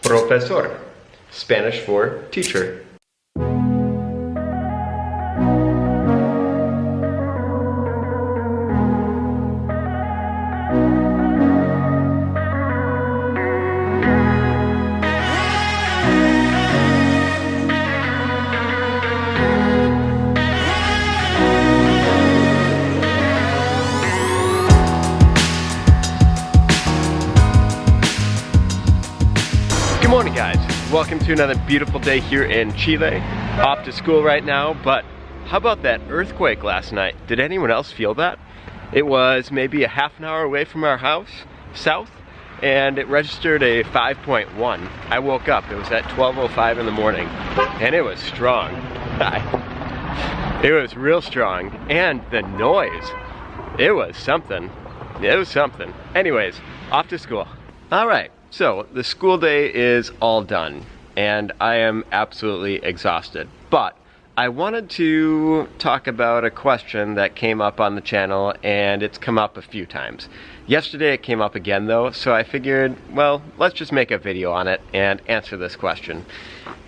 Profesor, Spanish for teacher. Good morning, guys. Welcome to another beautiful day here in Chile. Off to school right now, but how about that earthquake last night? Did anyone else feel that? It was maybe a half an hour away from our house, south, and it registered a 5.1. I woke up, it was at 12:05 in the morning, and it was strong. It was real strong, and the noise, it was something. It was something. Anyways, off to school. All right. So, the school day is all done, and I am absolutely exhausted. But I wanted to talk about a question that came up on the channel, and it's come up a few times. Yesterday it came up again though, so I figured, well, let's just make a video on it and answer this question.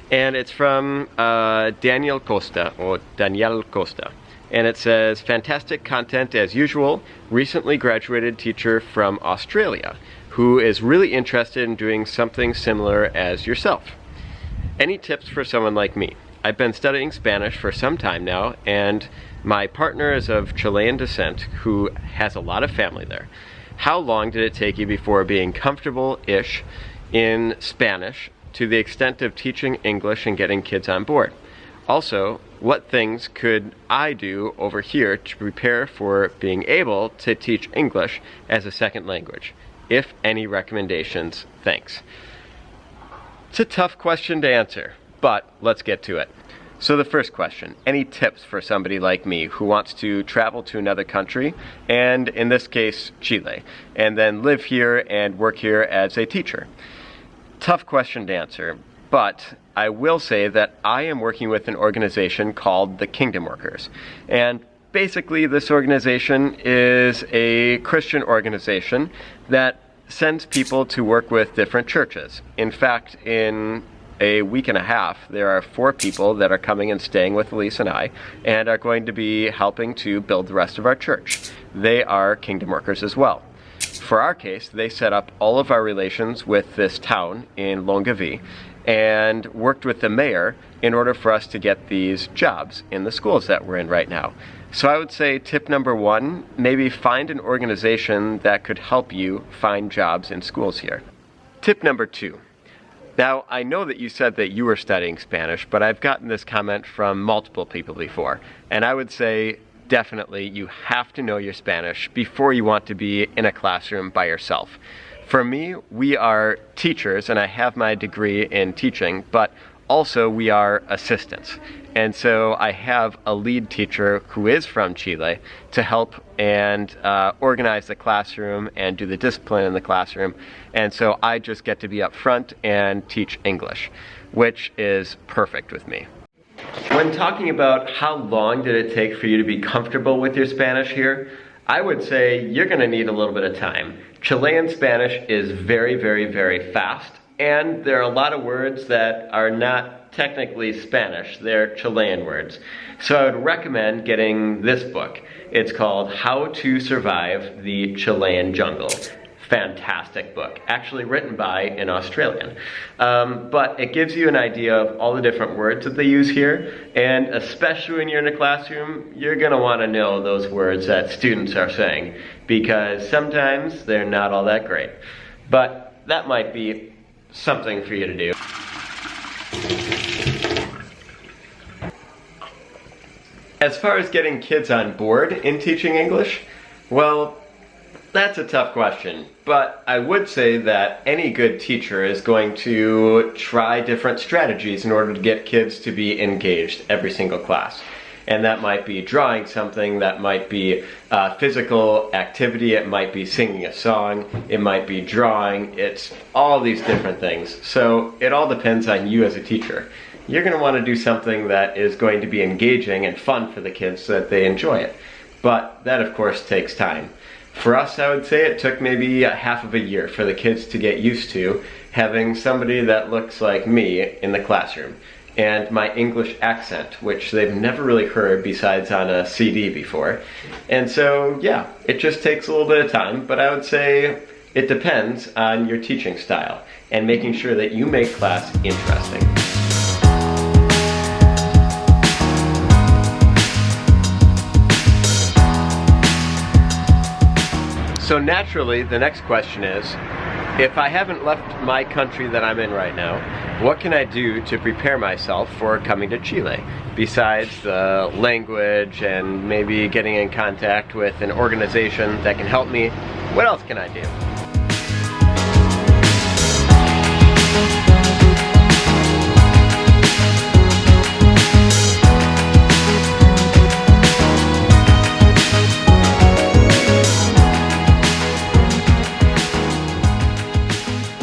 And it's from Daniel Costa, or Daniel Costa. And it says, fantastic content as usual, recently graduated teacher from Australia, who is really interested in doing something similar as yourself. Any tips for someone like me? I've been studying Spanish for some time now, and my partner is of Chilean descent who has a lot of family there. How long did it take you before being comfortable-ish in Spanish to the extent of teaching English and getting kids on board? Also, what things could I do over here to prepare for being able to teach English as a second language? If any recommendations, thanks. It's a tough question to answer, but let's get to it. So the first question, any tips for somebody like me who wants to travel to another country, and in this case, Chile, and then live here and work here as a teacher? Tough question to answer, but I will say that I am working with an organization called the Kingdom Workers, and basically, this organization is a Christian organization that sends people to work with different churches. In fact, in a week and a half, there are 4 people that are coming and staying with Elise and I, and are going to be helping to build the rest of our church. They are Kingdom Workers as well. For our case, they set up all of our relations with this town in Longaví, and worked with the mayor in order for us to get these jobs in the schools that we're in right now. So I would say tip number 1, maybe find an organization that could help you find jobs in schools here. Tip number 2. Now, I know that you said that you were studying Spanish, but I've gotten this comment from multiple people before, and I would say definitely you have to know your Spanish before you want to be in a classroom by yourself. For me, we are teachers, and I have my degree in teaching, but also we are assistants. And so I have a lead teacher who is from Chile to help and organize the classroom and do the discipline in the classroom. And so I just get to be up front and teach English, which is perfect with me. When talking about how long did it take for you to be comfortable with your Spanish here, I would say you're going to need a little bit of time. Chilean Spanish is very, very, very fast, and there are a lot of words that are not technically Spanish, they're Chilean words. So I would recommend getting this book. It's called How to Survive the Chilean Jungle. Fantastic book, actually written by an Australian. But it gives you an idea of all the different words that they use here, and especially when you're in a classroom, you're gonna wanna know those words that students are saying, because sometimes they're not all that great. But that might be something for you to do. As far as getting kids on board in teaching English, well, that's a tough question, but I would say that any good teacher is going to try different strategies in order to get kids to be engaged every single class. And that might be drawing something, that might be physical activity, it might be singing a song, it might be drawing, it's all these different things. So it all depends on you as a teacher. You're going to want to do something that is going to be engaging and fun for the kids so that they enjoy it. But that of course takes time. For us, I would say it took maybe half of a year for the kids to get used to having somebody that looks like me in the classroom, and my English accent, which they've never really heard besides on a CD before. And so, yeah, it just takes a little bit of time, but I would say it depends on your teaching style and making sure that you make class interesting. So naturally, the next question is, if I haven't left my country that I'm in right now, what can I do to prepare myself for coming to Chile? Besides the language and maybe getting in contact with an organization that can help me, what else can I do?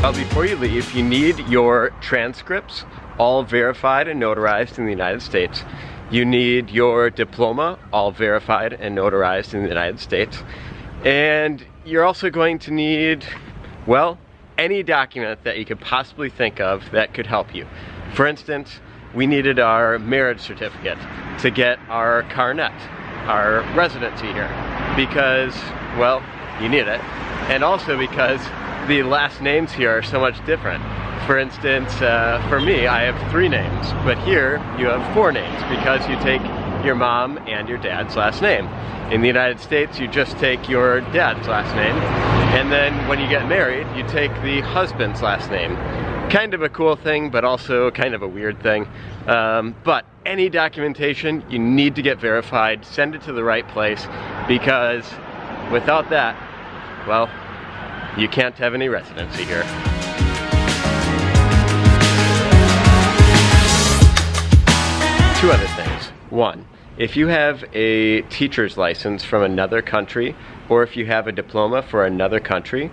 Well, before you leave, you need your transcripts all verified and notarized in the United States. You need your diploma all verified and notarized in the United States. And you're also going to need, well, any document that you could possibly think of that could help you. For instance, we needed our marriage certificate to get our carnet, our residency here, because, well, you need it. And also because the last names here are so much different. For instance, for me, I have 3 names, but here you have 4 names because you take your mom and your dad's last name. In the United States, you just take your dad's last name, and then when you get married, you take the husband's last name. Kind of a cool thing, but also kind of a weird thing. But any documentation, you need to get verified, send it to the right place, because without that, well, you can't have any residency here. Two other things. One, if you have a teacher's license from another country, or if you have a diploma for another country,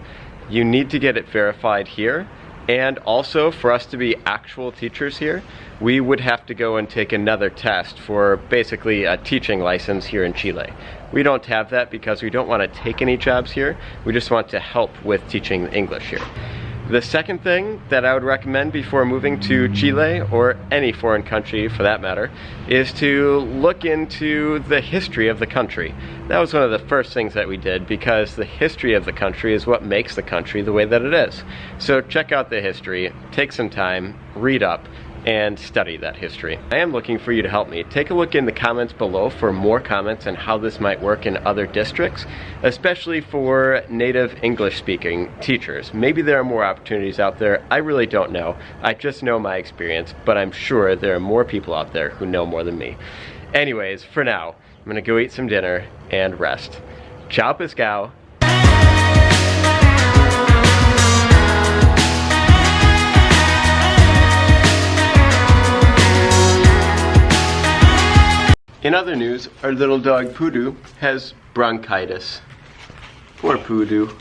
you need to get it verified here. And also, for us to be actual teachers here, we would have to go and take another test for basically a teaching license here in Chile. We don't have that because we don't want to take any jobs here. We just want to help with teaching English here. The second thing that I would recommend before moving to Chile, or any foreign country for that matter, is to look into the history of the country. That was one of the first things that we did, because the history of the country is what makes the country the way that it is. So check out the history, take some time, read up, and study that history. I am looking for you to help me. Take a look in the comments below for more comments on how this might work in other districts, especially for native English speaking teachers. Maybe there are more opportunities out there. I really don't know. I just know my experience, but I'm sure there are more people out there who know more than me. Anyways, for now, I'm gonna go eat some dinner and rest. Ciao pescao. In other news, our little dog Pudu has bronchitis. Poor Pudu.